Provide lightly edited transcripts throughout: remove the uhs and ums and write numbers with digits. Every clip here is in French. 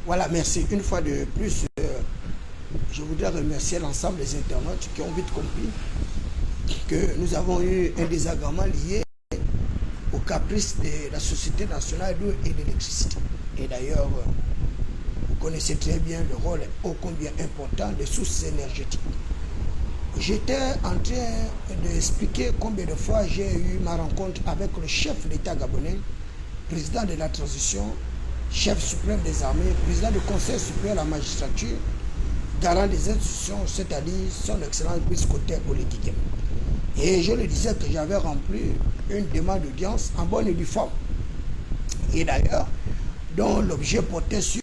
Voilà, merci. Une fois de plus, je voudrais remercier l'ensemble des internautes qui ont vite compris que nous avons eu un désagrément lié au caprice de la Société nationale d'eau et d'électricité. Et d'ailleurs, vous connaissez très bien le rôle ô combien important des sources énergétiques. J'étais en train d'expliquer combien de fois j'ai eu ma rencontre avec le chef d'État gabonais, président de la transition, chef suprême des armées, président du Conseil supérieur de la magistrature, garant des institutions, c'est-à-dire son excellence Brice-Clotaire politique. Et je le disais que j'avais rempli une demande d'audience en bonne et due forme. Et d'ailleurs, dont l'objet portait sur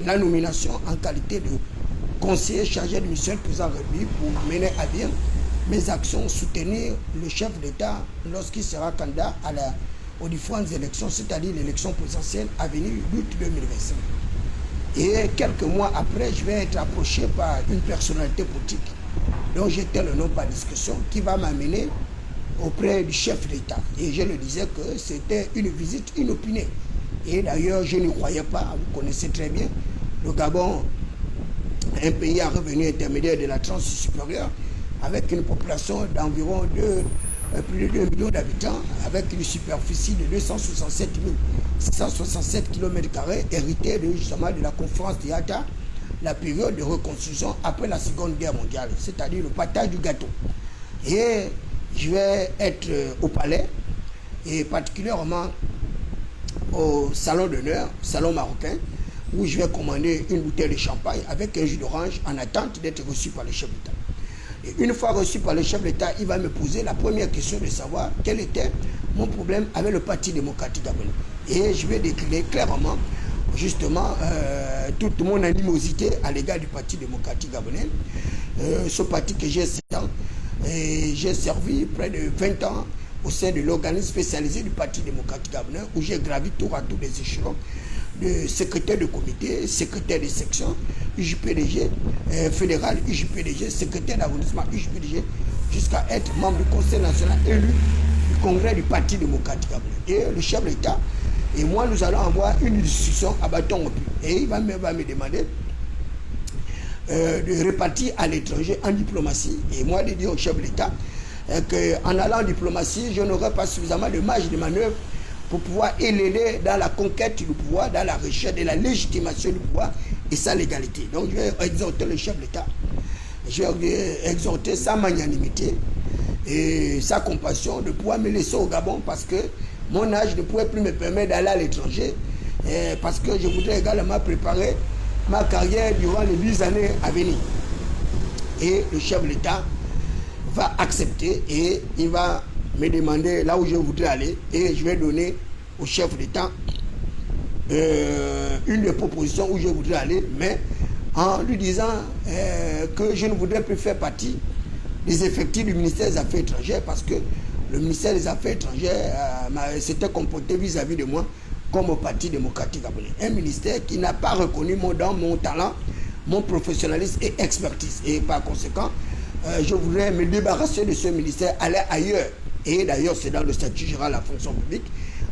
la nomination en qualité de conseiller chargé du ministère du président de la République pour mener à bien mes actions, soutenir le chef d'État lorsqu'il sera candidat aux différentes élections, c'est-à-dire l'élection présidentielle à venir d'août 2025. Et quelques mois après, je vais être approché par une personnalité politique dont j'étais le nom par discussion, qui va m'amener auprès du chef d'État. Et je le disais que c'était une visite inopinée. Et d'ailleurs, je n'y croyais pas, vous connaissez très bien, le Gabon, un pays à revenu intermédiaire de la tranche supérieure, avec une population d'environ plus de 2 millions d'habitants, avec une superficie de 267 667 km², héritée justement de la conférence d'Iata, la période de reconstruction après la Seconde Guerre mondiale, c'est-à-dire le partage du gâteau. Et je vais être au palais, et particulièrement au salon d'honneur, salon marocain, où je vais commander une bouteille de champagne avec un jus d'orange en attente d'être reçu par le chef d'État. Et une fois reçu par le chef d'État, il va me poser la première question de savoir quel était mon problème avec le Parti démocratique gabonais. Et je vais décliner clairement, justement, toute mon animosité à l'égard du Parti démocratique gabonais. Ce parti que j'ai servi près de 20 ans au sein de l'organisme spécialisé du Parti démocratique gabonais, où j'ai gravi tour à tour des échelons de secrétaire de comité, secrétaire de section, UJPDG, fédéral, UJPDG, secrétaire d'arrondissement, UJPDG, jusqu'à être membre du Conseil national élu du Congrès du Parti démocratique gabonais. Et le chef de l'État et moi, nous allons avoir une discussion à bâton rompu. Et il va me demander de répartir à l'étranger en diplomatie. Et moi, de dire au chef de l'État qu'en allant en diplomatie, je n'aurai pas suffisamment de marge de manœuvre pour pouvoir l'aider dans la conquête du pouvoir, dans la recherche de la légitimation du pouvoir et sa légalité. Donc je vais exhorter le chef de l'État, je vais exhorter sa magnanimité et sa compassion de pouvoir me laisser au Gabon parce que mon âge ne pourrait plus me permettre d'aller à l'étranger, parce que je voudrais également préparer ma carrière durant les 10 années à venir. Et le chef de l'État va accepter et il va me demander là où je voudrais aller et je vais donner au chef d'État une des propositions où je voudrais aller, mais en lui disant que je ne voudrais plus faire partie des effectifs du ministère des Affaires étrangères parce que le ministère des Affaires étrangères s'était comporté vis-à-vis de moi comme au Parti démocratique gabonais. Un ministère qui n'a pas reconnu mon talent, mon professionnalisme et expertise. Et par conséquent, je voudrais me débarrasser de ce ministère, aller ailleurs. Et d'ailleurs, c'est dans le statut général de la fonction publique.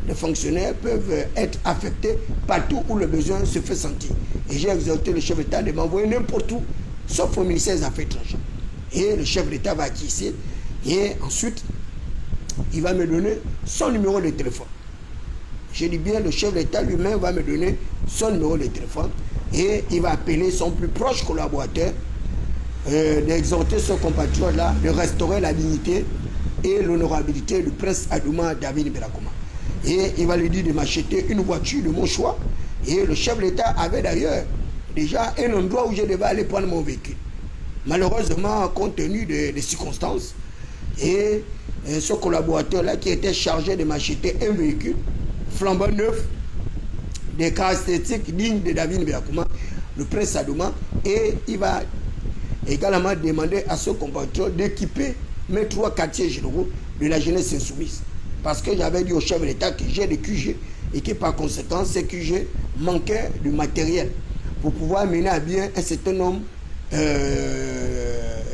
Les fonctionnaires peuvent être affectés partout où le besoin se fait sentir. Et j'ai exhorté le chef d'État de m'envoyer n'importe où, sauf au ministère des Affaires étrangères. Et le chef d'État va acquiescer. Et ensuite, il va me donner son numéro de téléphone. Je dis bien, le chef d'État lui-même va me donner son numéro de téléphone. Et il va appeler son plus proche collaborateur, d'exhorter ce compatriote-là, de restaurer la dignité et l'honorabilité du prince Adouma David Belakouma. Et il va lui dire de m'acheter une voiture de mon choix. Et le chef de l'État avait d'ailleurs déjà un endroit où je devais aller prendre mon véhicule. Malheureusement, compte tenu des circonstances, et ce collaborateur-là qui était chargé de m'acheter un véhicule flambant neuf, des caractéristiques dignes de David Belakouma, le prince Adouma, et il va également demander à ce compatriote d'équiper mes 3 quartiers généraux de la jeunesse insoumise. Parce que j'avais dit au chef de l'État que j'ai des QG et que par conséquent, ces QG manquaient de matériel pour pouvoir mener à bien un certain nombre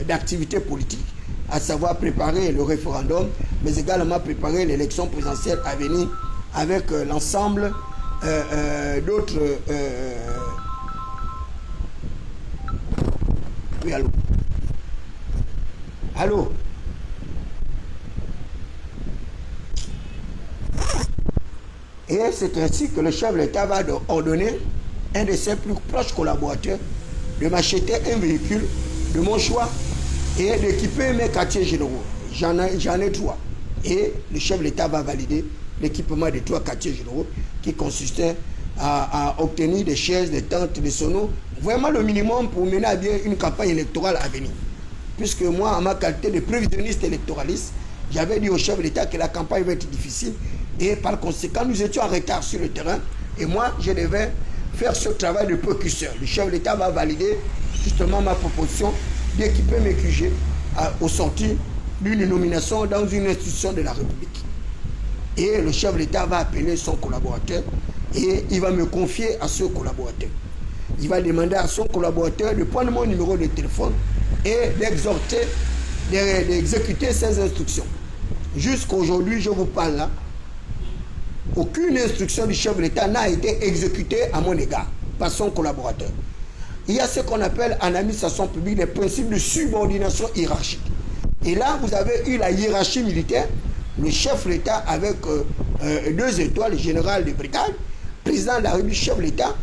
d'activités politiques, à savoir préparer le référendum, mais également préparer l'élection présidentielle à venir avec l'ensemble d'autres peu, allô. Allô. Et c'est ainsi que le chef de l'État va ordonner un de ses plus proches collaborateurs de m'acheter un véhicule de mon choix et d'équiper mes quartiers généraux. J'en ai 3. Et le chef de l'État va valider l'équipement des 3 quartiers généraux qui consistait à obtenir des chaises, des tentes, des sonos. Vraiment le minimum pour mener à bien une campagne électorale à venir. Puisque moi, en ma qualité de prévisionniste électoraliste, j'avais dit au chef de l'État que la campagne va être difficile. Et par conséquent, nous étions en retard sur le terrain. Et moi, je devais faire ce travail de précurseur. Le chef de l'État va valider justement ma proposition d'équiper mes QG au sortir d'une nomination dans une institution de la République. Et le chef de l'État va appeler son collaborateur et il va me confier à ce collaborateur. Il va demander à son collaborateur de prendre mon numéro de téléphone et d'exhorter, d'exécuter ses instructions. Jusqu'à aujourd'hui, je vous parle là, aucune instruction du chef de l'État n'a été exécutée à mon égard par son collaborateur. Il y a ce qu'on appelle en administration publique les principes de subordination hiérarchique. Et là, vous avez eu la hiérarchie militaire, le chef de l'État avec 2 étoiles, le général de brigade, président de la République, chef de l'État,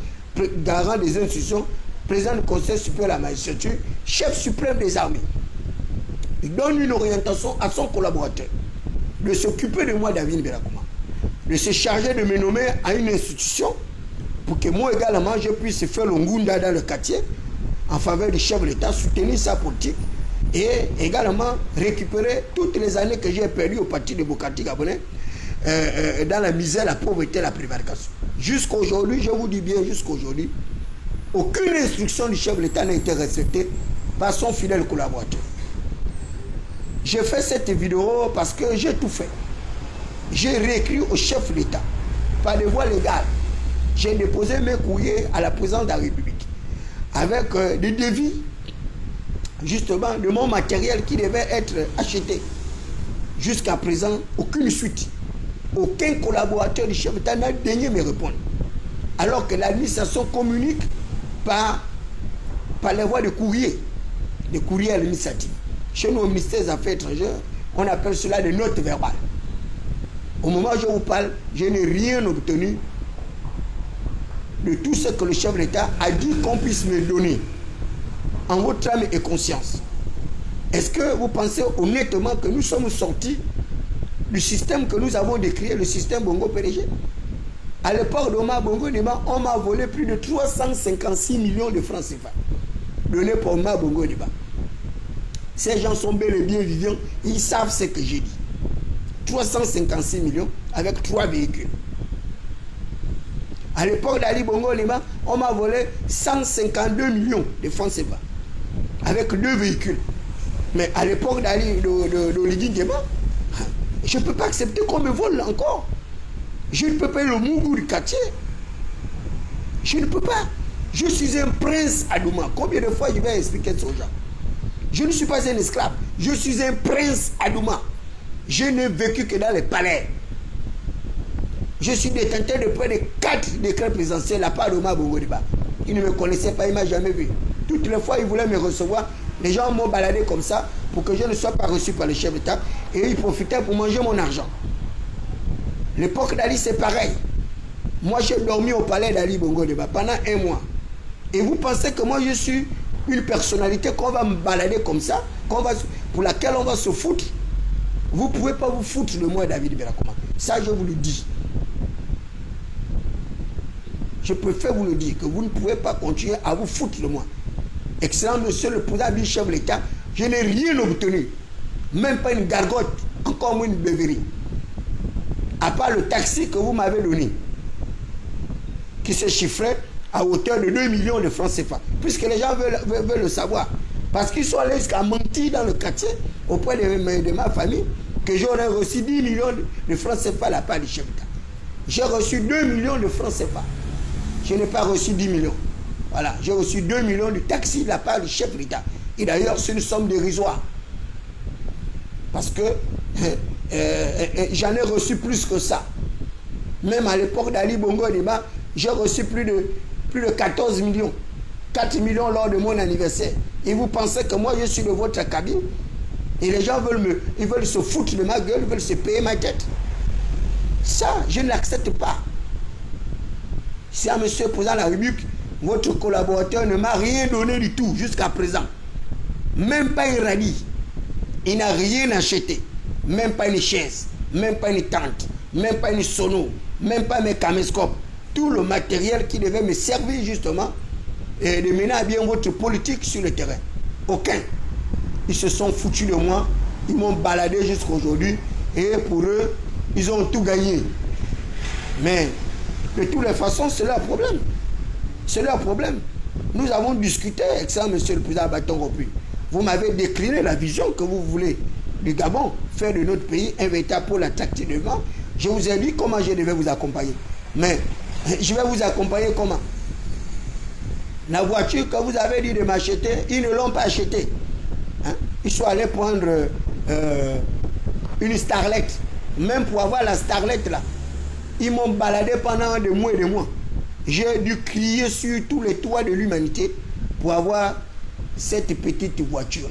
garant des institutions, président du Conseil supérieur de la magistrature, chef suprême des armées. Il donne une orientation à son collaborateur de s'occuper de moi, David Belakouma, de se charger de me nommer à une institution pour que moi également je puisse faire le ngunda dans le quartier en faveur du chef de l'État, soutenir sa politique et également récupérer toutes les années que j'ai perdues au parti de Bokati Gabonais dans la misère, la pauvreté, la prévarication. Jusqu'à aujourd'hui, je vous dis bien, jusqu'à aujourd'hui, aucune instruction du chef de l'État n'a été respectée par son fidèle collaborateur. J'ai fait cette vidéo parce que j'ai tout fait. J'ai réécrit au chef de l'État par des voies légales. J'ai déposé mes courriers à la présidence de la République avec des devis justement de mon matériel qui devait être acheté. Jusqu'à présent, aucune suite. Aucun collaborateur du chef d'État n'a daigné me répondre. Alors que l'administration communique par les voies de courrier, des courriers administratifs. Chez nous, au ministère des Affaires étrangères, on appelle cela des notes verbales. Au moment où je vous parle, je n'ai rien obtenu de tout ce que le chef de l'État a dit qu'on puisse me donner en votre âme et conscience. Est-ce que vous pensez honnêtement que nous sommes sortis du système que nous avons décrit, le système Bongo PDG? À l'époque d'Omar Bongo Ndimba, on m'a volé plus de 356 millions de francs CFA donnés pour Omar Bongo Ndimba. Ces gens sont bel et bien vivants, ils savent ce que j'ai dit. 356 millions avec 3 véhicules. À l'époque d'Ali Bongo Ndimba, on m'a volé 152 millions de francs CFA avec 2 véhicules. Mais à l'époque d'Oligui Nguema, je ne peux pas accepter qu'on me vole encore. Je ne peux pas être le mougou du quartier. Je ne peux pas. Je suis un prince à Douma. Combien de fois je vais expliquer ça aux gens? Je ne suis pas un esclave. Je suis un prince à Douma. Je n'ai vécu que dans les palais. Je suis détenteur de près de 4 décrets présidentiels à part d'Omar Bongo Ndimba. Il ne me connaissait pas, il ne m'a jamais vu. Toutes les fois, il voulait me recevoir. Les gens m'ont baladé comme ça pour que je ne sois pas reçu par le chef d'État. Et ils profitaient pour manger mon argent. L'époque d'Ali, c'est pareil. Moi, j'ai dormi au palais d'Ali Bongo Ndimba pendant 1 mois. Et vous pensez que moi, je suis une personnalité qu'on va me balader comme ça, pour laquelle on va se foutre? Vous ne pouvez pas vous foutre de moi, David Belakouma. Ça, je vous le dis. Je préfère vous le dire, que vous ne pouvez pas continuer à vous foutre de moi. Excellent monsieur le président du chef de l'État, je n'ai rien obtenu. Même pas une gargote, encore moins une beuverie. À part le taxi que vous m'avez donné, qui se chiffrait à hauteur de 2 millions de francs CFA. Puisque les gens veulent le savoir. Parce qu'ils sont allés jusqu'à mentir dans le quartier auprès de ma famille que j'aurais reçu 10 millions de francs CFA à la part du chef d'État. J'ai reçu 2 millions de francs CFA. Je n'ai pas reçu 10 millions. Voilà, j'ai reçu 2 millions de taxis de la part du chef d'État. Et d'ailleurs, c'est une somme dérisoire. Parce que j'en ai reçu plus que ça. Même à l'époque d'Ali Bongo Ndimba, j'ai reçu plus de 14 millions. 4 millions lors de mon anniversaire. Et vous pensez que moi, je suis de votre cabine? Et les gens veulent se foutre de ma gueule, ils veulent se payer ma tête. Ça, je ne l'accepte pas. Si à monsieur le président de la République, votre collaborateur ne m'a rien donné du tout jusqu'à présent. Même pas un radis. Il n'a rien acheté. Même pas une chaise. Même pas une tente. Même pas une sono. Même pas mes caméscopes. Tout le matériel qui devait me servir justement et de mener à bien votre politique sur le terrain. Aucun. Ils se sont foutus de moi. Ils m'ont baladé jusqu'à aujourd'hui. Et pour eux, ils ont tout gagné. Mais de toutes les façons, c'est leur problème. C'est leur problème. Nous avons discuté avec ça, monsieur le président Bâton Rompu. Vous m'avez décliné la vision que vous voulez du Gabon, faire de notre pays un véritable pôle attractif de vent. Je vous ai dit comment je devais vous accompagner. Mais je vais vous accompagner comment? La voiture que vous avez dit de m'acheter, ils ne l'ont pas achetée. Hein? Ils sont allés prendre une Starlet. Même pour avoir la Starlet là, ils m'ont baladé pendant des mois et des mois. J'ai dû crier sur tous les toits de l'humanité pour avoir cette petite voiture.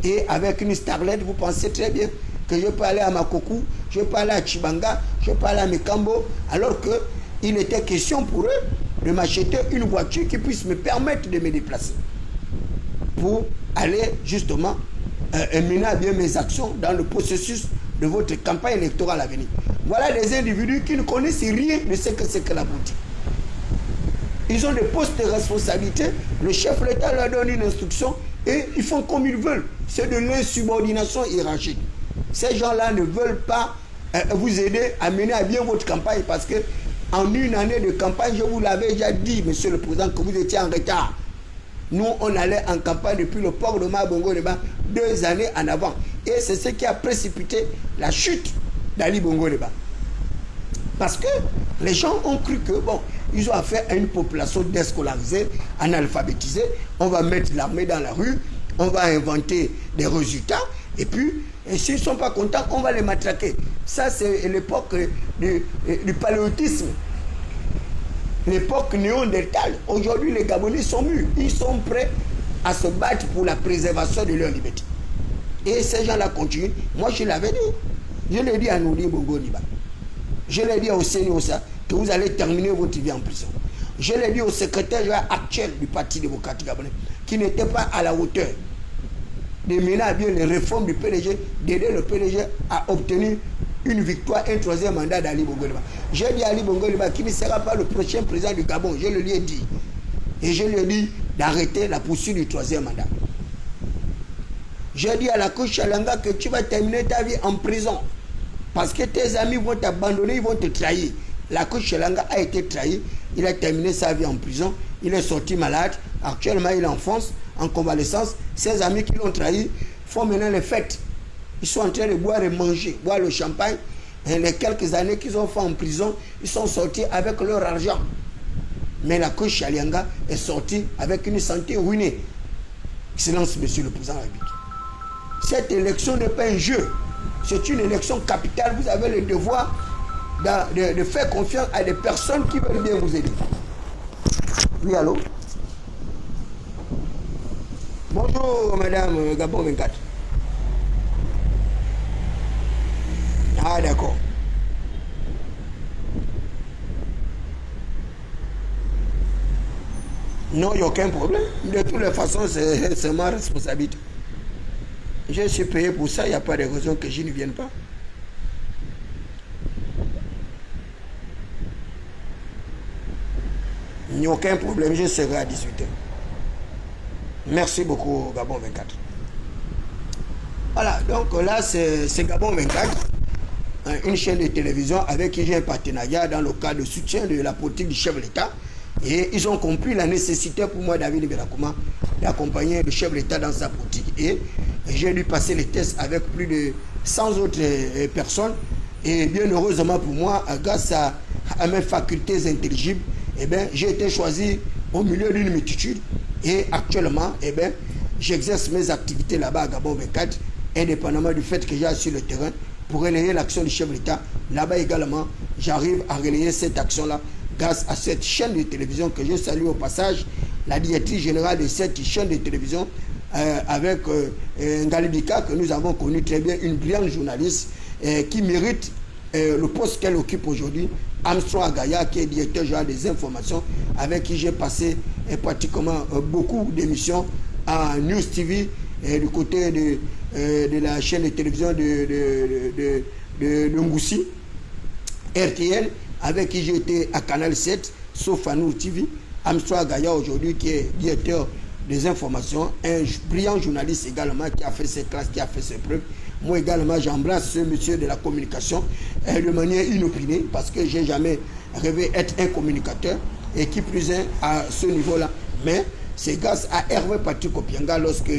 Et avec une Starlet, vous pensez très bien que je peux aller à Makokou, je peux aller à Chibanga, je peux aller à Mekambo, alors qu'il était question pour eux de m'acheter une voiture qui puisse me permettre de me déplacer pour aller justement mener à bien mes actions dans le processus de votre campagne électorale à venir. Voilà des individus qui ne connaissent rien de ce que c'est que la politique. Ils ont des postes de responsabilité, le chef de l'État leur donne une instruction et ils font comme ils veulent. C'est de l'insubordination hiérarchique. Ces gens-là ne veulent pas vous aider à mener à bien votre campagne parce que en une année de campagne, je vous l'avais déjà dit, monsieur le président, que vous étiez en retard. Nous, on allait en campagne depuis le port de Mabongo-Neba 2 années en avant. Et c'est ce qui a précipité la chute d'Ali Bongo-Neba. Parce que les gens ont cru que, bon, ils ont affaire à une population déscolarisée, analphabétisée. On va mettre l'armée dans la rue, on va inventer des résultats, et puis, s'ils ne sont pas contents, on va les matraquer. Ça, c'est l'époque du paléotisme. L'époque néandertale. Aujourd'hui, les Gabonais sont mûrs. Ils sont prêts à se battre pour la préservation de leur liberté. Et ces gens-là continuent. Moi, je l'avais dit. Je l'ai dit à Nouli Bongo-Niba. Je l'ai dit au Sénéosa que vous allez terminer votre vie en prison. Je l'ai dit au secrétaire général actuel du Parti démocratique gabonais qui n'était pas à la hauteur de mener à bien les réformes du PDG, d'aider le PDG à obtenir une victoire, un 3e mandat d'Ali Bongo-Niba. J'ai dit à Ali Bongo-Niba qui ne sera pas le prochain président du Gabon. Je le lui ai dit. Et je lui ai dit d'arrêter la poursuite du 3e mandat. J'ai dit à la coach Chalanga que tu vas terminer ta vie en prison. Parce que tes amis vont t'abandonner, ils vont te trahir. La coach Chalanga a été trahi. Il a terminé sa vie en prison. Il est sorti malade. Actuellement, il est en France, en convalescence. Ses amis qui l'ont trahi font maintenant les fêtes. Ils sont en train de boire et manger, boire le champagne. Et les quelques années qu'ils ont fait en prison, ils sont sortis avec leur argent. Mais la coach Chalanga est sortie avec une santé ruinée. Excellence, monsieur le président de la République. Cette élection n'est pas un jeu. C'est une élection capitale. Vous avez le devoir de faire confiance à des personnes qui veulent bien vous aider. Oui, allô? Bonjour, madame Gabon 24. Ah, d'accord. Non, il n'y a aucun problème. De toutes les façons, c'est ma responsabilité. Je suis payé pour ça, il n'y a pas de raison que je ne vienne pas. Il n'y a aucun problème, je serai à 18h. Merci beaucoup, Gabon 24. Voilà, donc là, c'est Gabon 24, une chaîne de télévision avec qui j'ai un partenariat dans le cadre de soutien de la politique du chef de l'État. Et ils ont compris la nécessité pour moi, David Belakouma, d'accompagner le chef de l'État dans sa politique. Et j'ai dû passer les tests avec plus de 100 autres personnes. Et bien heureusement pour moi, grâce à mes facultés intelligibles, eh bien, j'ai été choisi au milieu d'une multitude. Et actuellement, eh bien, j'exerce mes activités là-bas à Gabon 24, indépendamment du fait que j'ai sur le terrain pour relayer l'action du chef de l'État. Là-bas également, j'arrive à relayer cette action-là grâce à cette chaîne de télévision que je salue au passage, la directrice générale de cette chaîne de télévision, avec Ngalibika, que nous avons connu très bien, une brillante journaliste qui mérite le poste qu'elle occupe aujourd'hui, Armstrong Agaya, qui est directeur général des informations, avec qui j'ai passé pratiquement beaucoup d'émissions à News TV, du côté de la chaîne de télévision de Ngoussi, RTL, avec qui j'ai été à Canal 7, sauf à Nour TV. Armstrong Agaya aujourd'hui, qui est directeur des informations, un brillant journaliste également, qui a fait ses classes, qui a fait ses preuves. Moi également, j'embrasse ce monsieur de la communication de manière inopinée, parce que je n'ai jamais rêvé être un communicateur, et qui plus est à ce niveau-là. Mais c'est grâce à Hervé Patrick Opianga, lorsque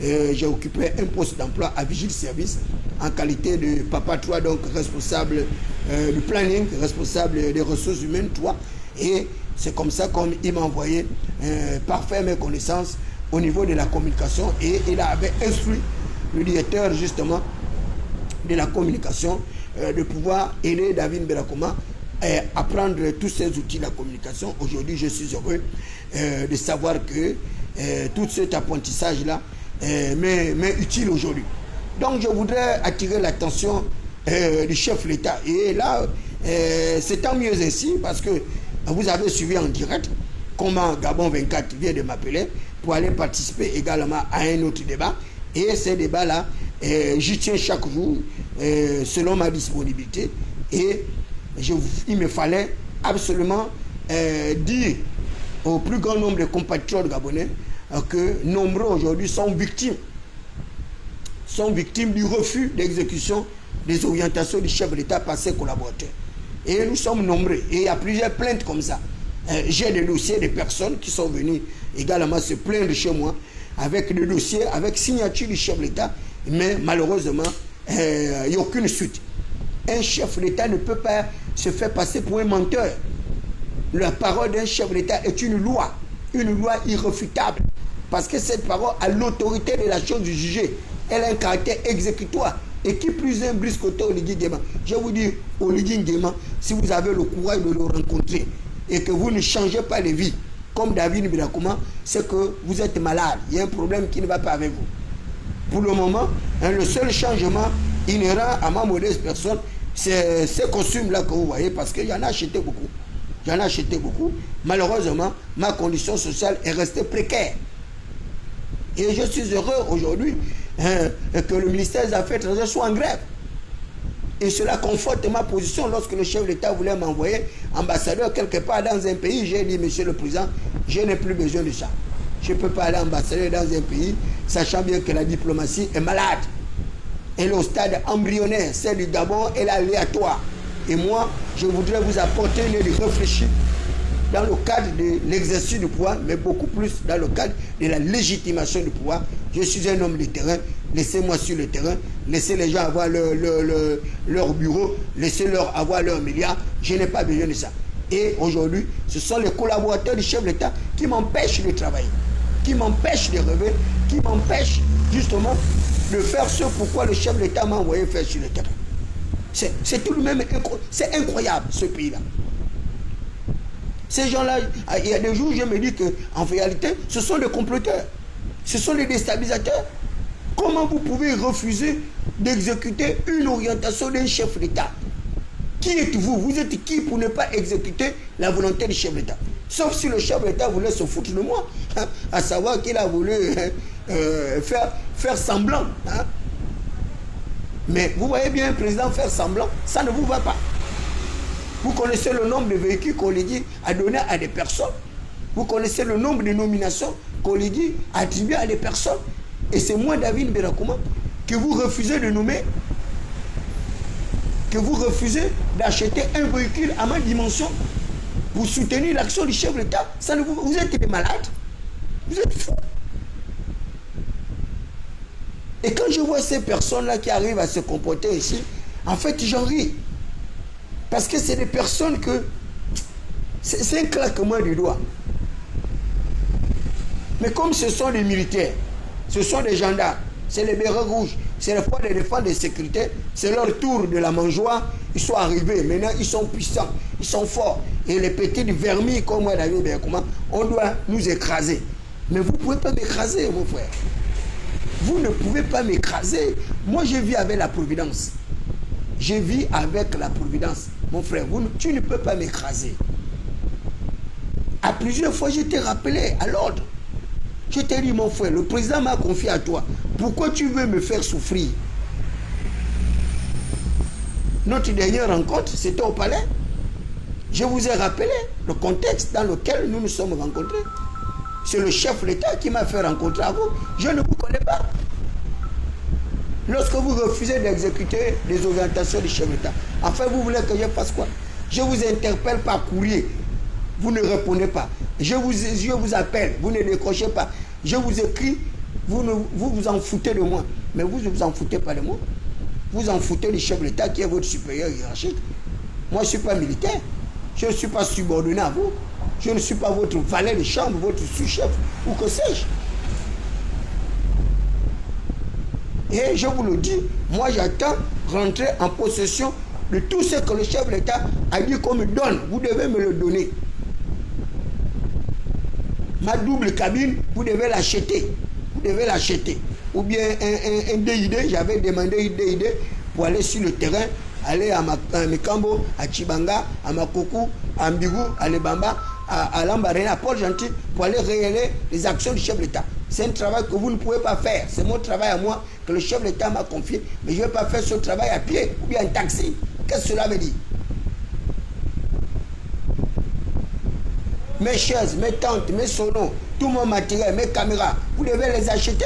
j'ai occupé un poste d'emploi à Vigile Service, en qualité de Papa 3, donc responsable du planning, responsable des ressources humaines 3, et c'est comme ça qu'il m'a envoyé parfaire mes connaissances au niveau de la communication, et il avait instruit le directeur justement de la communication de pouvoir aider David Berakoma à apprendre tous ces outils de la communication. Aujourd'hui, je suis heureux de savoir que tout cet apprentissage-là m'est utile aujourd'hui. Donc, je voudrais attirer l'attention du chef de l'État. Et là, c'est tant mieux ainsi, parce que vous avez suivi en direct comment Gabon 24 vient de m'appeler pour aller participer également à un autre débat. Et ces débats-là, j'y tiens chaque jour selon ma disponibilité. Et il me fallait absolument dire au plus grand nombre de compatriotes gabonais que nombreux aujourd'hui sont victimes du refus d'exécution des orientations du chef de l'État par ses collaborateurs. Et nous sommes nombreux. Et il y a plusieurs plaintes comme ça. J'ai des dossiers de personnes qui sont venues également se plaindre chez moi avec des dossiers, avec signature du chef de l'État, mais malheureusement, il n'y a aucune suite. Un chef de l'État ne peut pas se faire passer pour un menteur. La parole d'un chef de l'État est une loi irréfutable, parce que cette parole a l'autorité de la chose du juger. Elle a un caractère exécutoire. Et qui plus est, Brice Koto Oligui Nguema. Je vous dis, Oligui Nguema, si vous avez le courage de le rencontrer et que vous ne changez pas de vie, comme David Berakoma, c'est que vous êtes malade. Il y a un problème qui ne va pas avec vous. Pour le moment, le seul changement inhérent à ma modeste personne, c'est ces costumes-là que vous voyez, parce qu'il y en a acheté beaucoup. J'en ai acheté beaucoup. Malheureusement, ma condition sociale est restée précaire. Et je suis heureux aujourd'hui que le ministère des Affaires étrangères soit en grève. Et cela conforte ma position. Lorsque le chef de l'État voulait m'envoyer ambassadeur quelque part dans un pays, j'ai dit, monsieur le président, je n'ai plus besoin de ça. Je ne peux pas aller ambassadeur dans un pays, sachant bien que la diplomatie est malade. Elle est au stade embryonnaire. Celle du Gabon, elle est aléatoire. Et moi, je voudrais vous apporter une aide réfléchie dans le cadre de l'exercice du pouvoir, mais beaucoup plus dans le cadre de la légitimation du pouvoir. Je suis un homme de terrain, laissez-moi sur le terrain, laissez les gens avoir leur bureau, laissez-leur avoir leurs milliards, je n'ai pas besoin de ça. Et aujourd'hui, ce sont les collaborateurs du chef de l'État qui m'empêchent de travailler, qui m'empêchent de rêver, qui m'empêchent justement de faire ce pourquoi le chef de l'État m'a envoyé faire sur le terrain. C'est tout de même, c'est incroyable ce pays-là. Ces gens-là, il y a des jours, je me dis qu'en réalité, ce sont des comploteurs. Ce sont des déstabilisateurs. Comment vous pouvez refuser d'exécuter une orientation d'un chef d'État? Qui êtes-vous? Vous êtes qui pour ne pas exécuter la volonté du chef d'État? Sauf si le chef d'État voulait se foutre de moi, hein, à savoir qu'il a voulu faire semblant. Hein. Mais vous voyez bien un président faire semblant, ça ne vous va pas. Vous connaissez le nombre de véhicules qu'Oligui a donné à des personnes. Vous connaissez le nombre de nominations qu'Oligui a attribuées à des personnes. Et c'est moi, David Berakoma, que vous refusez de nommer, que vous refusez d'acheter un véhicule à ma dimension pour soutenir l'action du chef de l'État. Vous êtes des malades. Vous êtes fous. Et quand je vois ces personnes-là qui arrivent à se comporter ici, en fait, j'en ris. Parce que c'est des personnes que... C'est un claquement du doigt. Mais comme ce sont des militaires, ce sont des gendarmes, c'est les bérets rouges, c'est les forces de défense de sécurité, c'est leur tour de la mangeoire, ils sont arrivés, maintenant ils sont puissants, ils sont forts, et les petites vermis comme moi, David, comment on doit nous écraser. Mais vous ne pouvez pas m'écraser, mon frère. Vous ne pouvez pas m'écraser. Moi, je vis avec la providence. Je vis avec la providence. Mon frère, tu ne peux pas m'écraser. À plusieurs fois, je t'ai rappelé à l'ordre. Je t'ai dit, mon frère, le président m'a confié à toi. Pourquoi tu veux me faire souffrir? Notre dernière rencontre, c'était au palais. Je vous ai rappelé le contexte dans lequel nous nous sommes rencontrés. C'est le chef de l'État qui m'a fait rencontrer à vous. Je ne vous connais pas. Lorsque vous refusez d'exécuter les orientations du chef de l'État, enfin vous voulez que je fasse quoi? Je vous interpelle par courrier. Vous ne répondez pas. Je vous appelle. Vous ne décrochez pas. Je vous écris. Vous vous en foutez de moi. Mais vous ne vous en foutez pas de moi. Vous en foutez du chef de l'État qui est votre supérieur hiérarchique. Moi, je ne suis pas militaire. Je ne suis pas subordonné à vous. Je ne suis pas votre valet de chambre, votre sous-chef, ou que sais-je. Et je vous le dis, moi j'attends rentrer en possession de tout ce que le chef de l'État a dit qu'on me donne. Vous devez me le donner. Ma double cabine, vous devez l'acheter. Vous devez l'acheter. Ou bien un DID, j'avais demandé un DID pour aller sur le terrain, aller à Mekambo, à Chibanga, à Makoku, à Mbigou, à Lebamba, à Lambarena, à Port-Gentil, pour aller réaliser les actions du chef de l'État. C'est un travail que vous ne pouvez pas faire. C'est mon travail à moi que le chef de l'État m'a confié. Mais je ne vais pas faire ce travail à pied ou bien en taxi. Qu'est-ce que cela veut dire? Mes chaises, mes tentes, mes sonos, tout mon matériel, mes caméras, vous devez les acheter.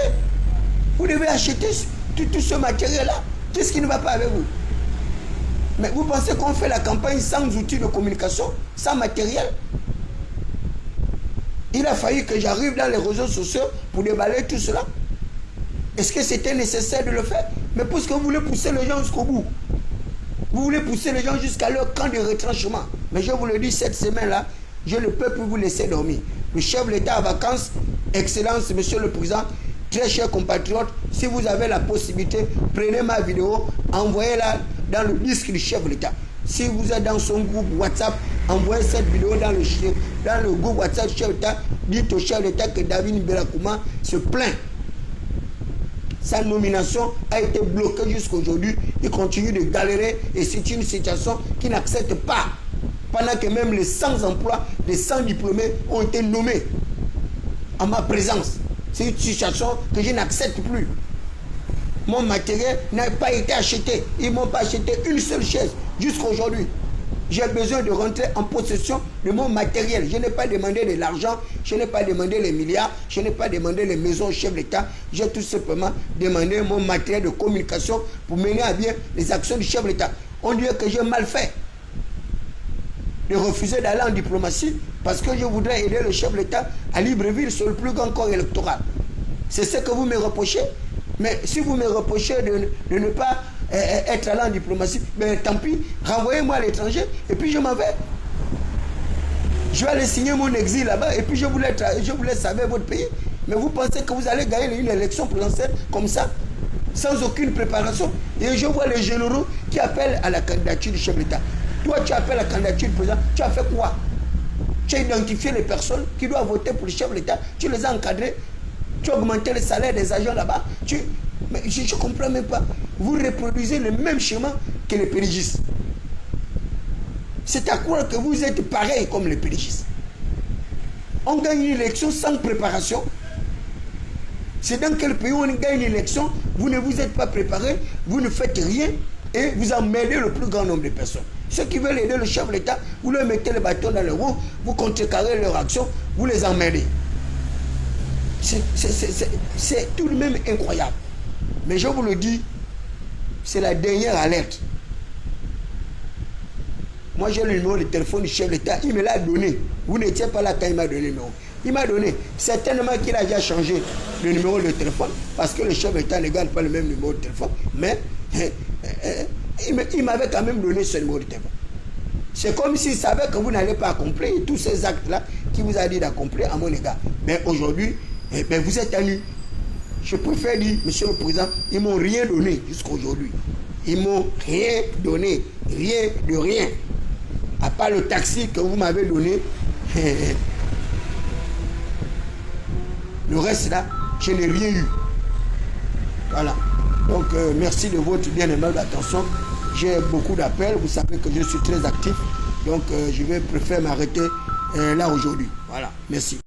Vous devez acheter tout ce matériel-là. Qu'est-ce qui ne va pas avec vous? Mais vous pensez qu'on fait la campagne sans outils de communication, sans matériel? Il a fallu que j'arrive dans les réseaux sociaux pour déballer tout cela. Est-ce que c'était nécessaire de le faire? Mais puisque vous voulez pousser les gens jusqu'au bout. Vous voulez pousser les gens jusqu'à leur camp de retranchement. Mais je vous le dis, cette semaine-là, je ne peux plus vous laisser dormir. Le chef de l'État en vacances, Excellence, Monsieur le Président, très chers compatriotes, si vous avez la possibilité, prenez ma vidéo, envoyez-la dans le disque du chef de l'État. Si vous êtes dans son groupe WhatsApp, envoyez cette vidéo dans le groupe WhatsApp du chef de l'État. Dites au chef de l'État que David Belakouma se plaint. Sa nomination a été bloquée jusqu'à aujourd'hui. Il continue de galérer et c'est une situation qu'il n'accepte pas. Pendant que même les 100 emplois, les 100 diplômés ont été nommés en ma présence. C'est une situation que je n'accepte plus. Mon matériel n'a pas été acheté. Ils ne m'ont pas acheté une seule chaise jusqu'à aujourd'hui. J'ai besoin de rentrer en possession de mon matériel. Je n'ai pas demandé de l'argent, je n'ai pas demandé les milliards, je n'ai pas demandé les maisons au chef de l'État. J'ai tout simplement demandé mon matériel de communication pour mener à bien les actions du chef de l'État. On dirait que j'ai mal fait de refuser d'aller en diplomatie parce que je voudrais aider le chef de l'État à Libreville sur le plus grand corps électoral. C'est ce que vous me reprochez. Mais si vous me reprochez de ne pas être allé en diplomatie, ben tant pis, renvoyez-moi à l'étranger et puis je m'en vais. Je vais aller signer mon exil là-bas et puis je vous laisse avec votre pays. Mais vous pensez que vous allez gagner une élection présidentielle comme ça, sans aucune préparation? Et je vois les généraux qui appellent à la candidature du chef de l'État. Toi, tu appelles à la candidature du président, tu as fait quoi? Tu as identifié les personnes qui doivent voter pour le chef de l'État, tu les as encadrées. Tu as augmenté le salaire des agents là-bas. Mais je ne comprends même pas. Vous reproduisez le même schéma que les pédigistes. C'est à croire que vous êtes pareil comme les pédigistes. On gagne une élection sans préparation. C'est dans quel pays on gagne une élection, vous ne vous êtes pas préparé, vous ne faites rien et vous emmerdez le plus grand nombre de personnes. Ceux qui veulent aider le chef de l'État, vous leur mettez le bâton dans les roues, vous contrecarrez leur action, vous les emmerdez. C'est tout de même incroyable. Mais je vous le dis, c'est la dernière alerte. Moi, j'ai le numéro de téléphone du chef de l'État. Il me l'a donné. Vous n'étiez pas là quand il m'a donné le numéro. Il m'a donné. Certainement qu'il a déjà changé le numéro de téléphone parce que le chef de l'État ne garde pas le même numéro de téléphone. Mais il m'avait quand même donné ce numéro de téléphone. C'est comme s'il savait que vous n'allez pas accomplir tous ces actes-là qu'il vous a dit d'accomplir à mon égard. Mais aujourd'hui, vous êtes à nu. Je préfère dire, Monsieur le Président, ils ne m'ont rien donné jusqu'à aujourd'hui. Ils ne m'ont rien donné. Rien de rien. À part le taxi que vous m'avez donné, le reste là, je n'ai rien eu. Voilà. Donc, merci de votre bien aimable attention. J'ai beaucoup d'appels. Vous savez que je suis très actif. Donc, je vais préférer m'arrêter là aujourd'hui. Voilà. Merci.